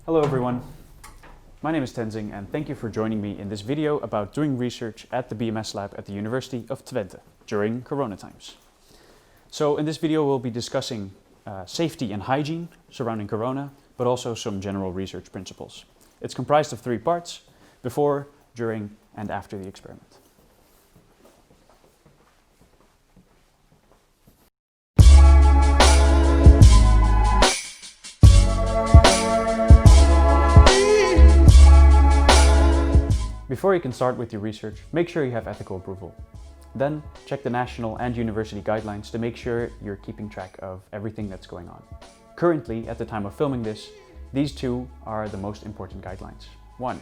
Hello everyone, my name is Tenzing and thank you for joining me in this video about doing research at the BMS lab at the University of Twente during Corona times. So in this video we'll be discussing safety and hygiene surrounding Corona, but also some general research principles. It's comprised of 3 parts: before, during and after the experiment. Before you can start with your research, make sure you have ethical approval. Then check the national and university guidelines to make sure you're keeping track of everything that's going on. Currently, at the time of filming this, these 2 are the most important guidelines. 1.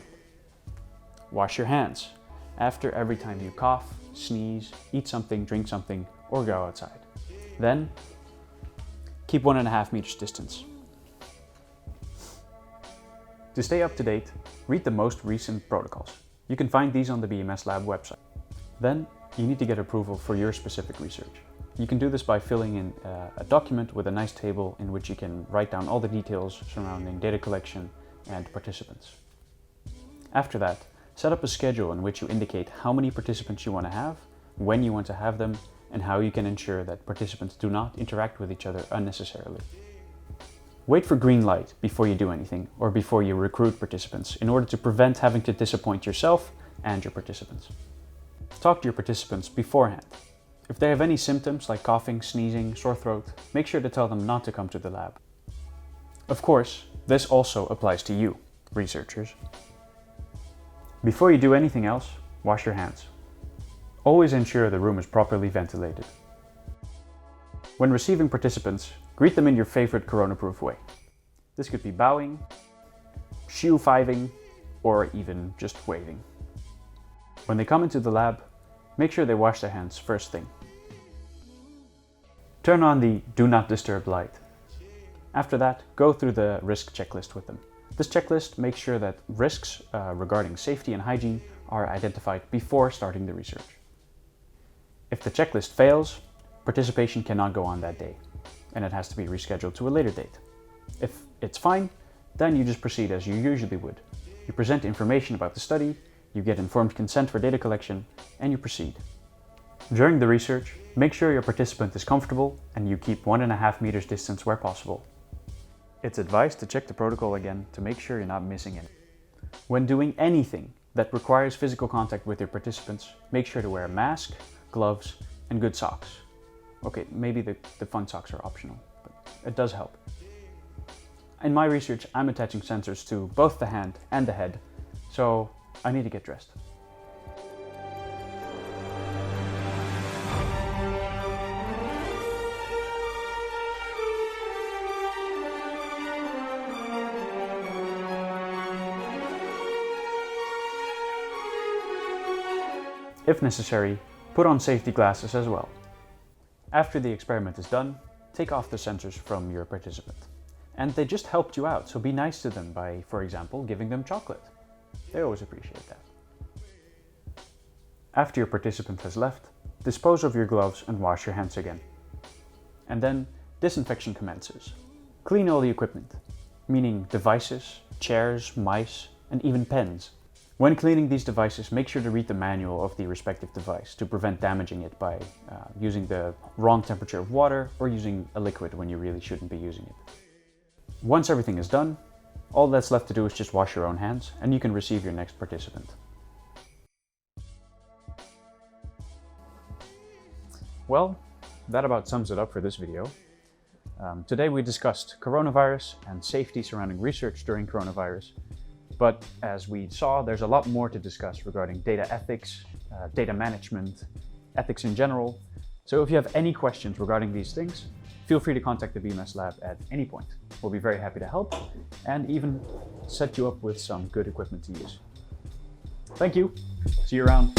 Wash your hands after every time you cough, sneeze, eat something, drink something, or go outside. Then keep 1.5 meters distance. To stay up to date, read the most recent protocols. You can find these on the BMS lab website. Then you need to get approval for your specific research. You can do this by filling in a document with a nice table in which you can write down all the details surrounding data collection and participants. After that, set up a schedule in which you indicate how many participants you want to have, when you want to have them, and how you can ensure that participants do not interact with each other unnecessarily. Wait for green light before you do anything or before you recruit participants in order to prevent having to disappoint yourself and your participants. Talk to your participants beforehand. If they have any symptoms like coughing, sneezing, sore throat, make sure to tell them not to come to the lab. Of course, this also applies to you, researchers. Before you do anything else, wash your hands. Always ensure the room is properly ventilated. When receiving participants, greet them in your favorite corona-proof way. This could be bowing, shoe-fiving, or even just waving. When they come into the lab, make sure they wash their hands first thing. Turn on the Do Not Disturb light. After that, go through the risk checklist with them. This checklist makes sure that risks regarding safety and hygiene are identified before starting the research. If the checklist fails, participation cannot go on that day, and it has to be rescheduled to a later date. If it's fine, then you just proceed as you usually would. You present information about the study, you get informed consent for data collection, and you proceed. During the research, make sure your participant is comfortable and you keep 1.5 meters distance where possible. It's advised to check the protocol again to make sure you're not missing any. When doing anything that requires physical contact with your participants, make sure to wear a mask, gloves, and good socks. Okay, maybe the fun socks are optional, but it does help. In my research, I'm attaching sensors to both the hand and the head, so I need to get dressed. If necessary, put on safety glasses as well. After the experiment is done, take off the sensors from your participant. And they just helped you out, so be nice to them by, for example, giving them chocolate. They always appreciate that. After your participant has left, dispose of your gloves and wash your hands again. And then disinfection commences. Clean all the equipment, meaning devices, chairs, mice, and even pens. When cleaning these devices, make sure to read the manual of the respective device to prevent damaging it by using the wrong temperature of water or using a liquid when you really shouldn't be using it. Once everything is done, all that's left to do is just wash your own hands and you can receive your next participant. Well, that about sums it up for this video. Today we discussed coronavirus and safety surrounding research during coronavirus. But as we saw, there's a lot more to discuss regarding data ethics, data management, ethics in general. So if you have any questions regarding these things, feel free to contact the BMS lab at any point. We'll be very happy to help and even set you up with some good equipment to use. Thank you. See you around.